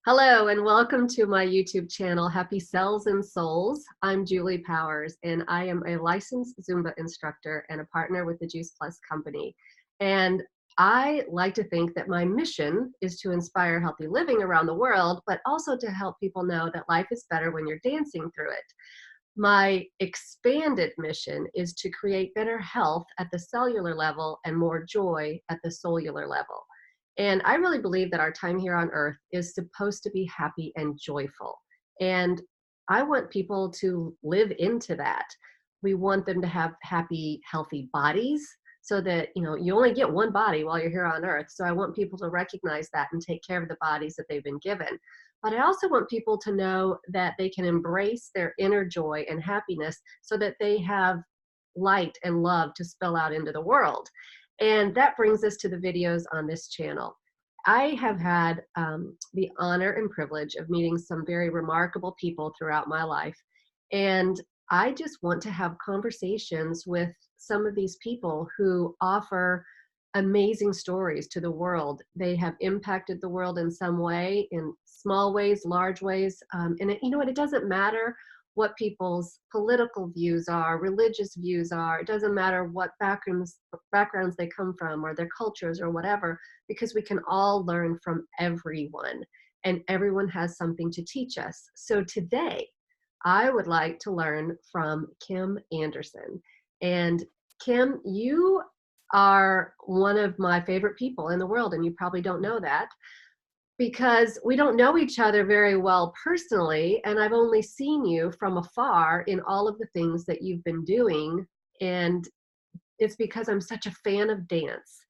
Hello and welcome to my YouTube channel, Happy Cells and Souls. I'm Julie Powers and I am a licensed Zumba instructor and a partner with the Juice Plus company. And I like to think that my mission is to inspire healthy living around the world, but also to help people know that life is better when you're dancing through it. My expanded mission is to create better health at the cellular level and more joy at the cellular level. And I really believe that our time here on earth is supposed to be happy and joyful. And I want people to live into that. We want them to have happy, healthy bodies so that, you only get one body while you're here on earth. So I want people to recognize that and take care of the bodies that they've been given. But I also want people to know that they can embrace their inner joy and happiness so that they have light and love to spill out into the world. And that brings us to the videos on this channel. I have had the honor and privilege of meeting some very remarkable people throughout my life. And I just want to have conversations with some of these people who offer amazing stories to the world. They have impacted the world in some way, in small ways, large ways. It doesn't matter what people's political views are, religious views are. It doesn't matter what backgrounds they come from or their cultures or whatever, because we can all learn from everyone and everyone has something to teach us. So today, I would like to learn from Kim Anderson. And Kim, you are one of my favorite people in the world, and you probably don't know that because we don't know each other very well personally, and I've only seen you from afar in all of the things that you've been doing, and it's because I'm such a fan of dance.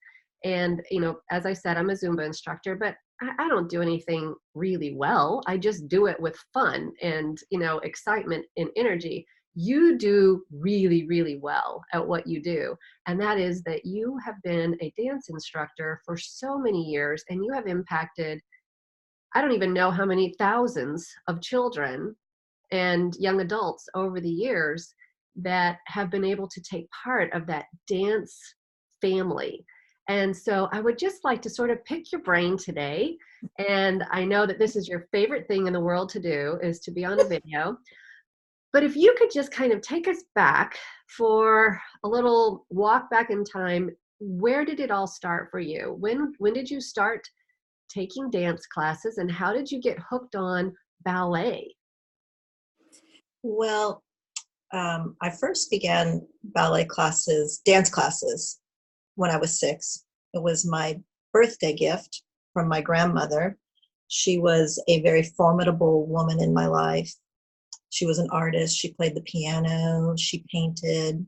And, as I said, I'm a Zumba instructor, but I don't do anything really well. I just do it with fun and, excitement and energy. You do really, really well at what you do. And that is that you have been a dance instructor for so many years, and you have impacted, I don't even know how many thousands of children and young adults over the years that have been able to take part of that dance family. And so I would just like to sort of pick your brain today. And I know that this is your favorite thing in the world to do, is to be on a video. But if you could just kind of take us back for a little walk back in time, where did it all start for you? When did you start taking dance classes, and how did you get hooked on ballet? Well, I first began ballet classes, dance classes, when I was 6. It was my birthday gift from my grandmother. She was a very formidable woman in my life. She was an artist. She played the piano. She painted.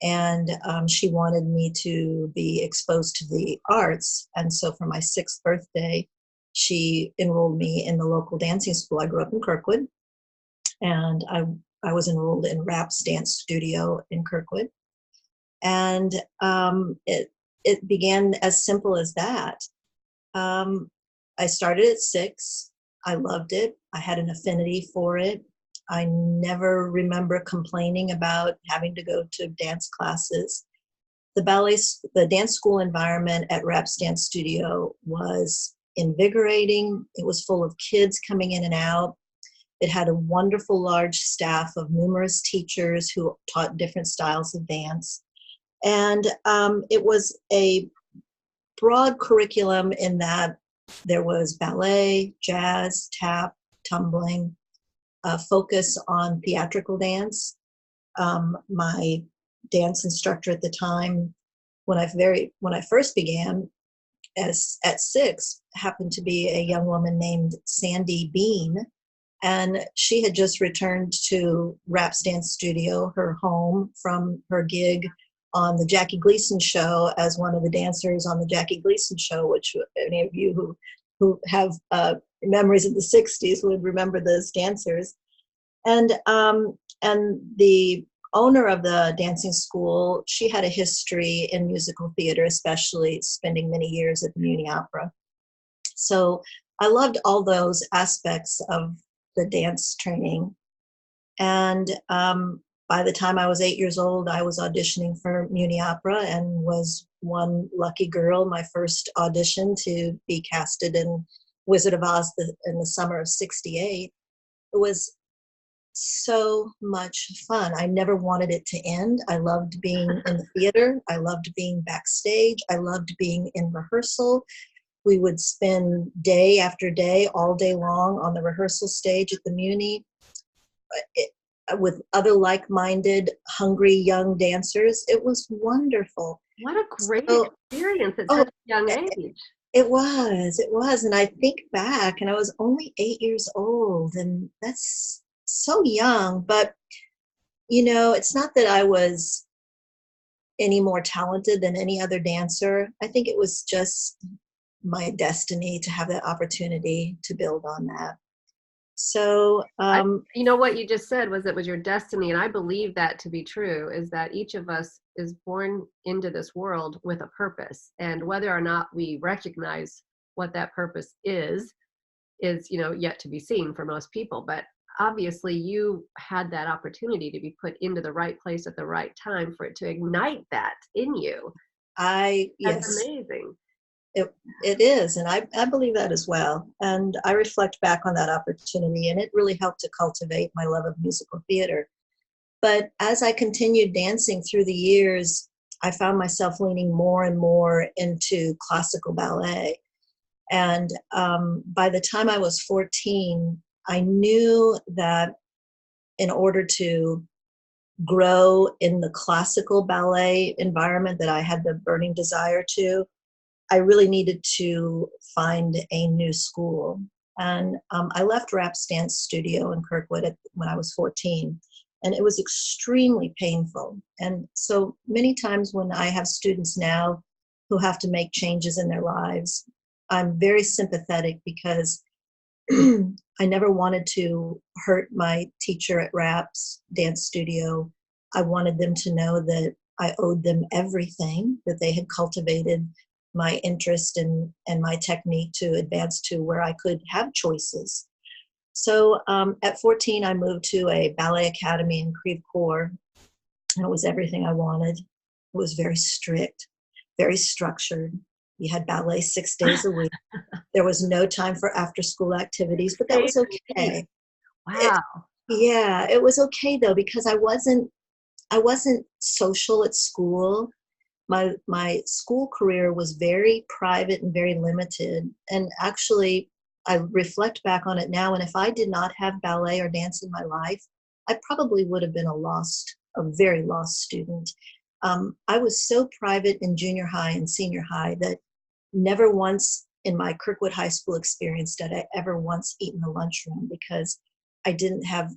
And she wanted me to be exposed to the arts. And so for my 6th birthday, she enrolled me in the local dancing school. I grew up in Kirkwood, and I was enrolled in Rap's dance studio in Kirkwood. And it began as simple as that. I started at 6. I loved it. I had an affinity for it. I never remember complaining about having to go to dance classes. The dance school environment at Rap's dance studio was invigorating. It was full of kids coming in and out. It had a wonderful large staff of numerous teachers who taught different styles of dance. And it was a broad curriculum in that there was ballet, jazz, tap, tumbling, focus on theatrical dance. My dance instructor at the time, when I first began at 6, happened to be a young woman named Sandy Bean. And she had just returned to Rap's dance studio, her home, from her gig on the Jackie Gleason show as one of the dancers on the Jackie Gleason show, which any of you who have memories of the 60s would remember those dancers. And the owner of the dancing school, she had a history in musical theater, especially spending many years at the Muni Opera. So I loved all those aspects of the dance training. And by the time I was 8 years old, I was auditioning for Muni Opera and was one lucky girl, my first audition to be casted in Wizard of Oz in the summer of '68. It was so much fun. I never wanted it to end. I loved being in the theater. I loved being backstage. I loved being in rehearsal. We would spend day after day, all day long on the rehearsal stage at the Muni with other like-minded, hungry young dancers. It was wonderful. What a great So, experience at oh, such a young age. it was. And I think back, and I was only 8 years old, and that's so young. But, it's not that I was any more talented than any other dancer. I think it was just my destiny to have that opportunity to build on that. So, What you just said was it was your destiny, and I believe that to be true, is that each of us is born into this world with a purpose, and whether or not we recognize what that purpose is yet to be seen for most people. But obviously you had that opportunity to be put into the right place at the right time for it to ignite that in you. That's yes, amazing. it is. And I believe that as well. And I reflect back on that opportunity, and it really helped to cultivate my love of musical theater. But as I continued dancing through the years, I found myself leaning more and more into classical ballet. And by the time I was 14, I knew that in order to grow in the classical ballet environment that I had the burning desire to, I really needed to find a new school. And I left Raps Dance Studio in Kirkwood when I was 14, and it was extremely painful. And so many times when I have students now who have to make changes in their lives, I'm very sympathetic because I never wanted to hurt my teacher at Raps Dance Studio. I wanted them to know that I owed them everything, that they had cultivated my interest and my technique to advance to where I could have choices. So at 14, I moved to a ballet academy in Creve Coeur, and it was everything I wanted. It was very strict, very structured. We had ballet 6 days a week. There was no time for after school activities, but that was okay. It, Wow. yeah, it was okay though, because I wasn't social at school. My school career was very private and very limited. And actually, I reflect back on it now, and if I did not have ballet or dance in my life, I probably would have been a very lost student. I was so private in junior high and senior high that never once in my Kirkwood High School experience did I ever once eat in the lunchroom, because I didn't have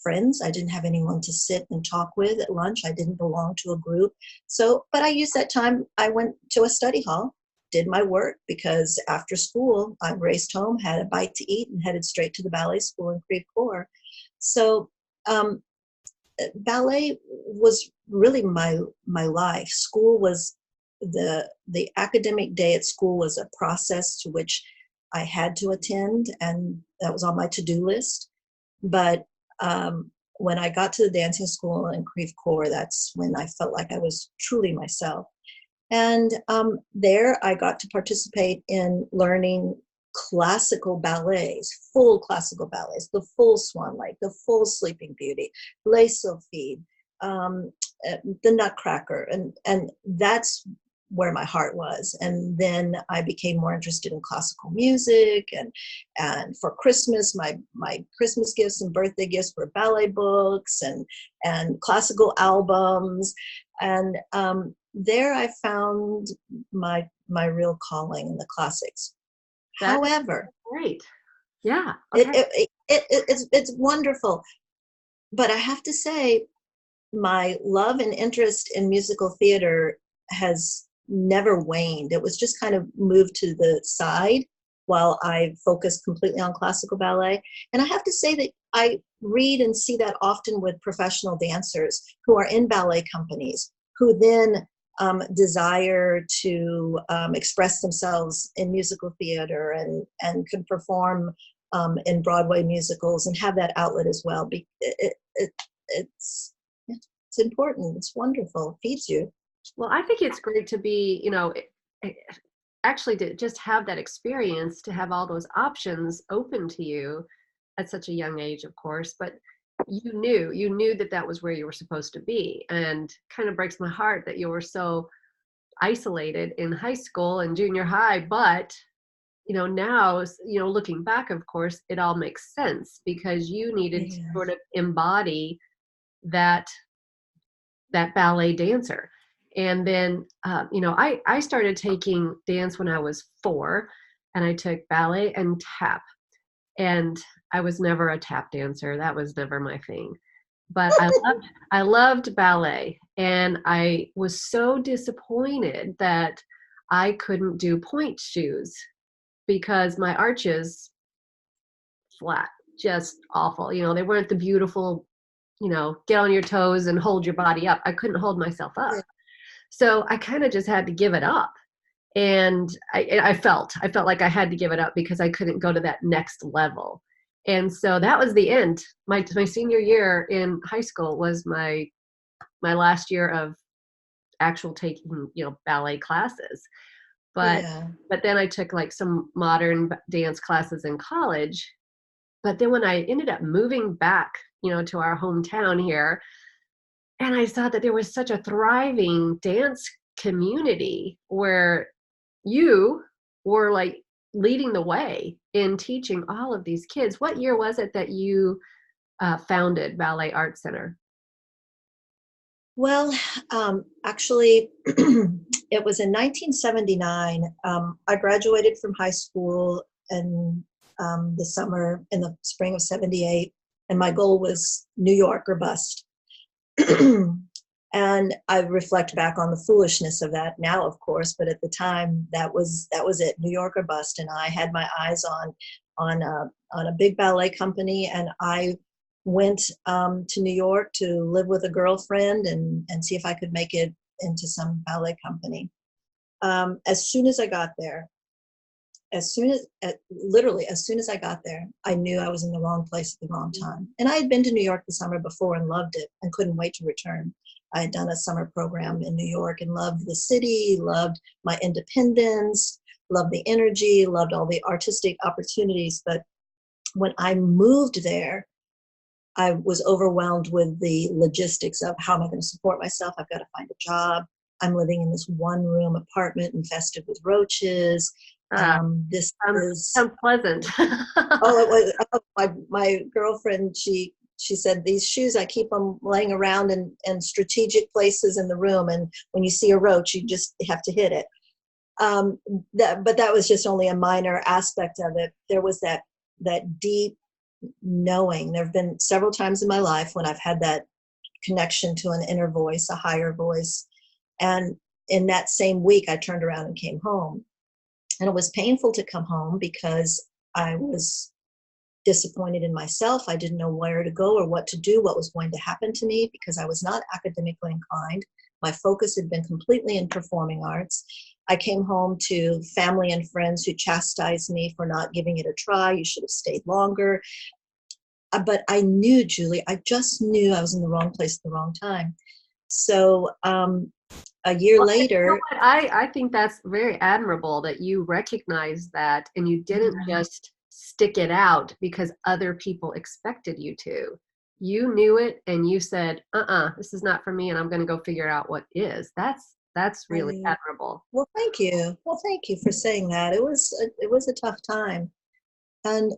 friends. I didn't have anyone to sit and talk with at lunch. I didn't belong to a group. So, but I used that time. I went to a study hall, did my work, because after school, I raced home, had a bite to eat, and headed straight to the ballet school in Creve Coeur. So, um, ballet was really my life. School was the academic day at school was a process to which I had to attend, and that was on my to-do list. But when I got to the dancing school in Creve Coeur, that's when I felt like I was truly myself. And there I got to participate in learning classical ballets, full classical ballets, the full Swan Lake, the full Sleeping Beauty, Les Sylphides, the Nutcracker. And that's where my heart was. And then I became more interested in classical music. And for Christmas, my Christmas gifts and birthday gifts were ballet books and classical albums. And there I found my real calling in the classics. That is However, great. Yeah. it, Okay. it's wonderful. But I have to say, my love and interest in musical theater has never waned. It was just kind of moved to the side while I focused completely on classical ballet. And I have to say that I read and see that often with professional dancers who are in ballet companies, who then desire to express themselves in musical theater and can perform in Broadway musicals and have that outlet as well. It's it's important. It's wonderful. It feeds you. Well, I think it's great to be, actually to just have that experience, to have all those options open to you at such a young age, of course, but you knew that that was where you were supposed to be. And kind of breaks my heart that you were so isolated in high school and junior high. But now, looking back, of course, it all makes sense because you needed to Yeah. sort of embody that ballet dancer. And then, I started taking dance when I was 4, and I took ballet and tap. And I was never a tap dancer. That was never my thing. But I loved ballet, and I was so disappointed that I couldn't do point shoes because my arches flat, just awful. They weren't the beautiful, get on your toes and hold your body up. I couldn't hold myself up. Yeah. So I kind of just had to give it up. And I felt like I had to give it up because I couldn't go to that next level. And so that was the end. My senior year in high school was my last year of actual taking, ballet classes. But Yeah. but then I took like some modern dance classes in college. But then when I ended up moving back, to our hometown here, and I saw that there was such a thriving dance community where you were like leading the way in teaching all of these kids. What year was it that you founded Ballet Art Center? Well, actually, it was in 1979. I graduated from high school in in the spring of 78, and my goal was New York or bust. And I reflect back on the foolishness of that now, of course, but at the time that was it, New York or bust. And I had my eyes on a big ballet company, and I went to New York to live with a girlfriend and see if I could make it into some ballet company. As soon as I got there, literally as soon as I got there, I knew I was in the wrong place at the wrong time. And I had been to New York the summer before and loved it and couldn't wait to return. I had done a summer program in New York and loved the city, loved my independence, loved the energy, loved all the artistic opportunities. But when I moved there, I was overwhelmed with the logistics of how am I going to support myself? I've got to find a job. I'm living in this one room apartment infested with roaches. Uh, This sounds, is sounds pleasant. Oh, it was my girlfriend. She said these shoes I keep them laying around in strategic places in the room, and when you see a roach, you just have to hit it. Um, but that was just only a minor aspect of it. There was that deep knowing. There have been several times in my life when I've had that connection to an inner voice, a higher voice, and in that same week, I turned around and came home. And it was painful to come home because I was disappointed in myself. I didn't know where to go or what to do, what was going to happen to me because I was not academically inclined. My focus had been completely in performing arts. I came home to family and friends who chastised me for not giving it a try. You should have stayed longer. But I knew, Julie, I just knew I was in the wrong place at the wrong time. So a year Well, later, what? I think that's very admirable that you recognize that and you didn't just stick it out because other people expected you to. You knew it and you said, this is not for me and I'm going to go figure out what is. That's really I, admirable. well, thank you. Well, thank you for saying that. It was a tough time. And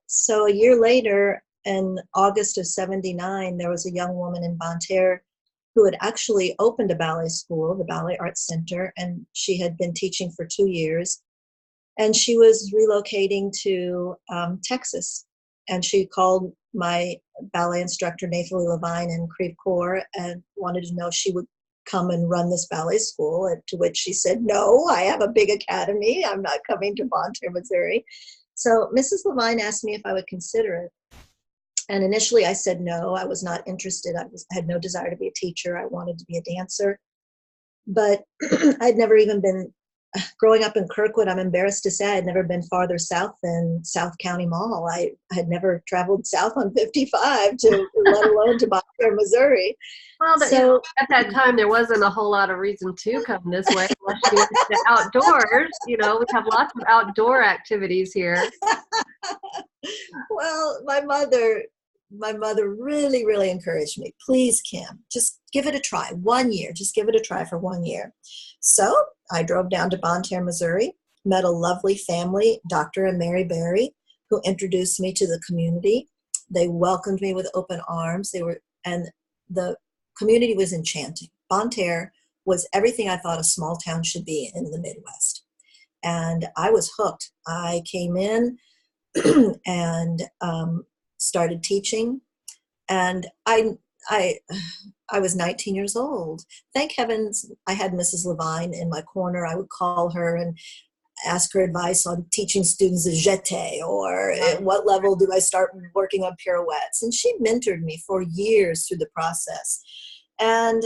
so a year later, in August of 79, there was a young woman in Bonne Terre who had actually opened a ballet school, the Ballet Arts Center, and she had been teaching for 2 years. And she was relocating to Texas. And she called my ballet instructor, Nathalie Levine, in Creve Coeur and wanted to know if she would come and run this ballet school. And to which she said, no, I have a big academy. I'm not coming to Bonne Terre, Missouri. So Mrs. Levine asked me if I would consider it. And initially I said no, I was not interested. I had no desire to be a teacher. I wanted to be a dancer. But I'd never even been growing up in Kirkwood, I'm embarrassed to say I had never been farther south than South County Mall. I had never traveled south on 55 to, let alone to Bonner, Missouri. Well, So at that time, there wasn't a whole lot of reason to come this way unless you went to the outdoors. We have lots of outdoor activities here. well, my mother really, really encouraged me. Please, Kim, just give it a try. 1 year, just give it a try for 1 year. So I drove down to Bonne Terre, Missouri, met a lovely family, Dr. and Mary Berry, who introduced me to the community. They welcomed me with open arms. And the community was enchanting. Bonne Terre was everything I thought a small town should be in the Midwest. And I was hooked. I came in and started teaching. And I was 19 years old. Thank heavens I had Mrs. Levine in my corner. I would call her and ask her advice on teaching students the jeté, or at what level do I start working on pirouettes. And she mentored me for years through the process. And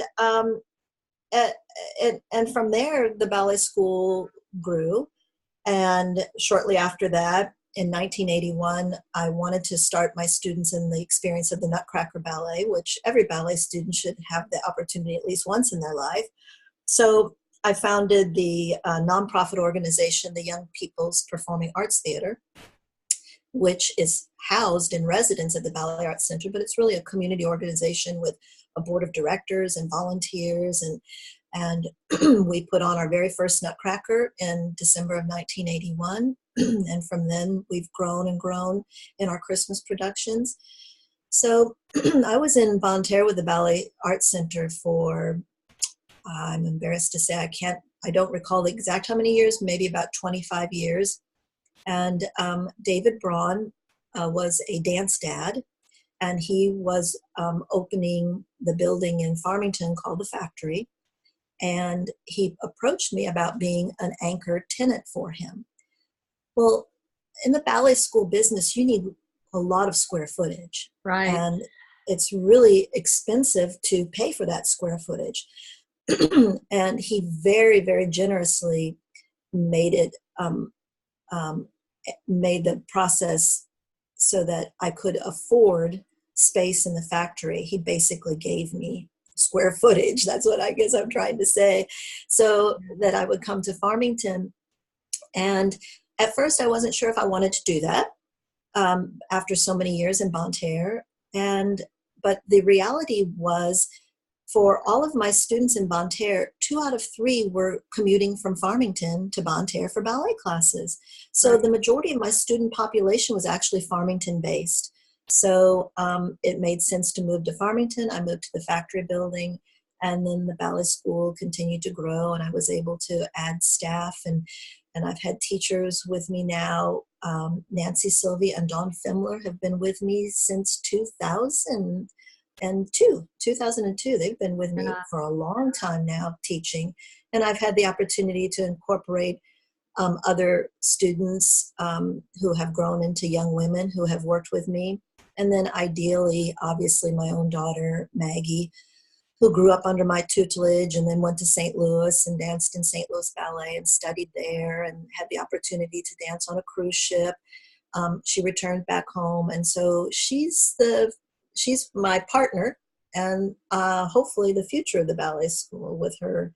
and from there, the ballet school grew. And shortly after that, in 1981, I wanted to start my students in the experience of the Nutcracker Ballet, which every ballet student should have the opportunity at least once in their life. So I founded the nonprofit organization, the Young People's Performing Arts Theater, which is housed in residence at the Ballet Arts Center, but it's really a community organization with a board of directors and volunteers. And we put on our very first Nutcracker in December of 1981. And from then, we've grown and grown in our Christmas productions. So I was in Bonne Terre with the Ballet Arts Center for, I'm embarrassed to say, I don't recall the exact how many years, maybe about 25 years. And David Braun was a dance dad, and he was opening the building in Farmington called the Factory. And he approached me about being an anchor tenant for him. Well, in the ballet school business, you need a lot of square footage. Right. And it's really expensive to pay for that square footage. And he very, very generously made it, made the process so that I could afford space in the factory. He basically gave me square footage. That's what I guess I'm trying to say. So that I would come to Farmington. And at first I wasn't sure if I wanted to do that after so many years in Bonne Terre. But the reality was, for all of my students in Bonne Terre, 2 out of 3 were commuting from Farmington to Bonne Terre for ballet classes. So the majority of my student population was actually Farmington based. So it made sense to move to Farmington. I moved to the Factory building, and then the ballet school continued to grow, and I was able to add staff, and I've had teachers with me now. Nancy Sylvie and Dawn Fimler have been with me since 2002. They've been with me for a long time now teaching, and I've had the opportunity to incorporate other students who have grown into young women who have worked with me. And then ideally, obviously, my own daughter, Maggie, who grew up under my tutelage and then went to St. Louis and danced in St. Louis Ballet and studied there and had the opportunity to dance on a cruise ship. She returned back home. And so she's my partner, and hopefully the future of the ballet school with her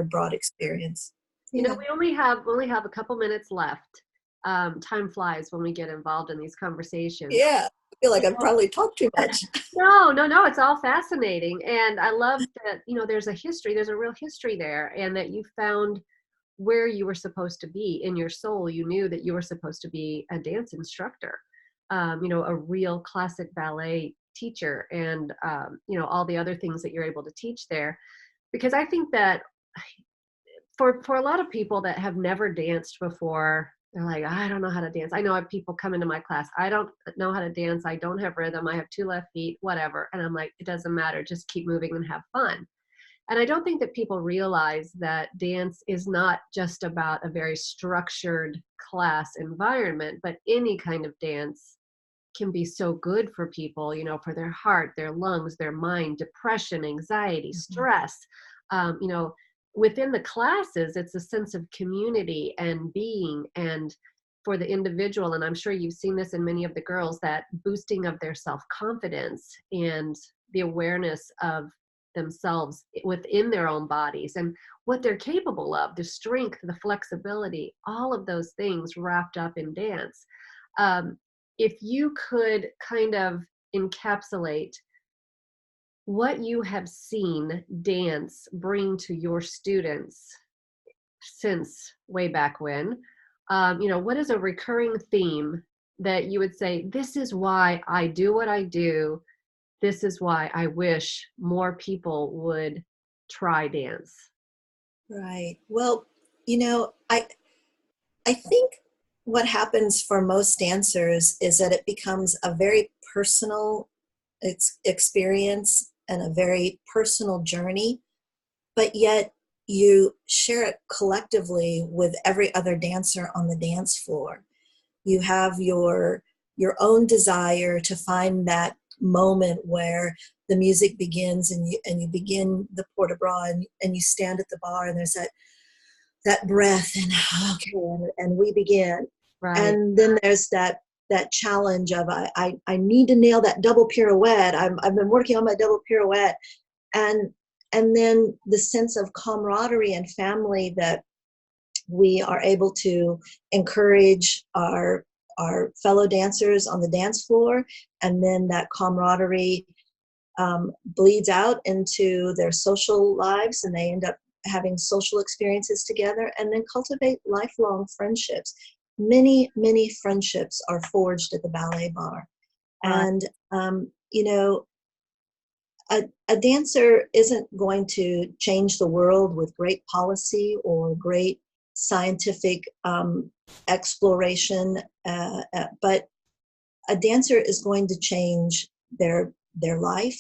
broad experience. We only have a couple minutes left. Time flies when we get involved in these conversations. Yeah, I feel like I've probably talked too much. No, it's all fascinating. And I love that, there's a real history there, and that you found where you were supposed to be in your soul. You knew that you were supposed to be a dance instructor, a real classic ballet teacher, and, all the other things that you're able to teach there. Because I think that for a lot of people that have never danced before, they're like, I don't know how to dance. I know I have people come into my class, I don't know how to dance. I don't have rhythm. I have 2 left feet, whatever. And I'm like, it doesn't matter. Just keep moving and have fun. And I don't think that people realize that dance is not just about a very structured class environment, but any kind of dance can be so good for people, for their heart, their lungs, their mind, depression, anxiety, stress, within the classes, it's a sense of community and being, and for the individual, and I'm sure you've seen this in many of the girls, that boosting of their self-confidence and the awareness of themselves within their own bodies and what they're capable of, the strength, the flexibility, all of those things wrapped up in dance. Um, if you could kind of encapsulate what you have seen dance bring to your students since way back when, what is a recurring theme that you would say, this is why I do what I do, this is why I wish more people would try dance? Right. Well, I think what happens for most dancers is that it becomes a very personal experience and a very personal journey, but yet you share it collectively with every other dancer on the dance floor. You have your own desire to find that moment where the music begins and you begin the port de bras and you stand at the bar and there's that breath and okay, and we begin. Right. And then there's that challenge of I need to nail that double pirouette. I've been working on my double pirouette, and then the sense of camaraderie and family that we are able to encourage our fellow dancers on the dance floor, and then that camaraderie bleeds out into their social lives, and they end up having social experiences together, and then cultivate lifelong friendships. Many friendships are forged at the ballet bar. Right. And, a dancer isn't going to change the world with great policy or great scientific exploration, but a dancer is going to change their life,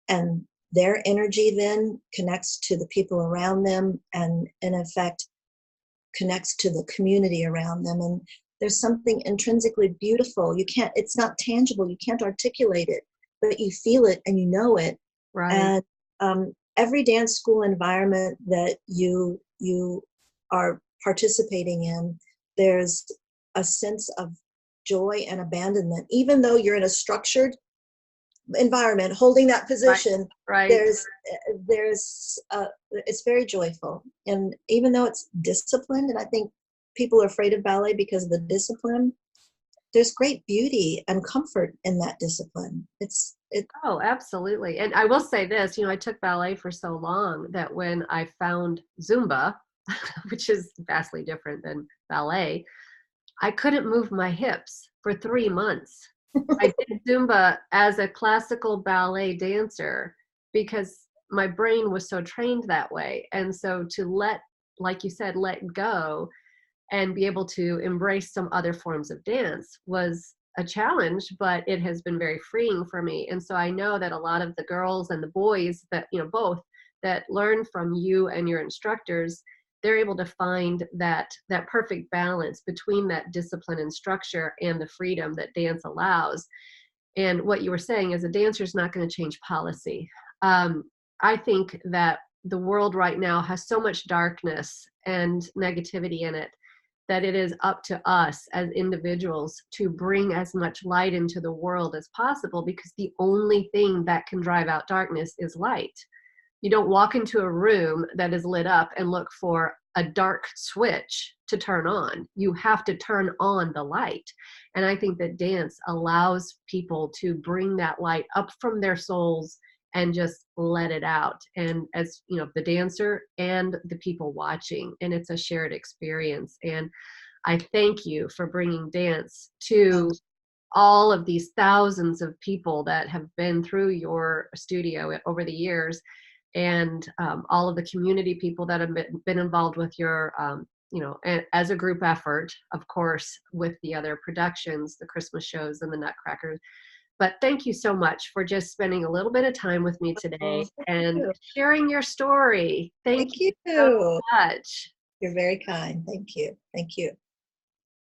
and their energy then connects to the people around them, and in effect connects to the community around them. And there's something intrinsically beautiful. It's not tangible, you can't articulate it, but you feel it and you know it. Right. And every dance school environment that you are participating in, there's a sense of joy and abandonment. Even though you're in a structured environment holding that Right. position, Right. there's it's very joyful. And even though it's disciplined, and I think people are afraid of ballet because of the discipline, there's great beauty and comfort in that discipline. It Oh, absolutely. And I will say this, I took ballet for so long that when I found Zumba, which is vastly different than ballet, I couldn't move my hips for 3 months. I did Zumba as a classical ballet dancer because my brain was so trained that way. And so to like you said, let go and be able to embrace some other forms of dance was a challenge, but it has been very freeing for me. And so I know that a lot of the girls and the boys that, both, that learn from you and your instructors, they're able to find that perfect balance between that discipline and structure and the freedom that dance allows. And what you were saying is a dancer is not going to change policy. I think that the world right now has so much darkness and negativity in it that it is up to us as individuals to bring as much light into the world as possible, because the only thing that can drive out darkness is light. You don't walk into a room that is lit up and look for a dark switch to turn on. You have to turn on the light. And I think that dance allows people to bring that light up from their souls and just let it out. And as the dancer and the people watching, and it's a shared experience. And I thank you for bringing dance to all of these thousands of people that have been through your studio over the years, and all of the community people that have been involved with your, as a group effort, of course, with the other productions, the Christmas shows and the Nutcrackers. But thank you so much for just spending a little bit of time with me today Thank and you. sharing your story. Thank Thank you so you. much. You're very kind. Thank you. Thank you.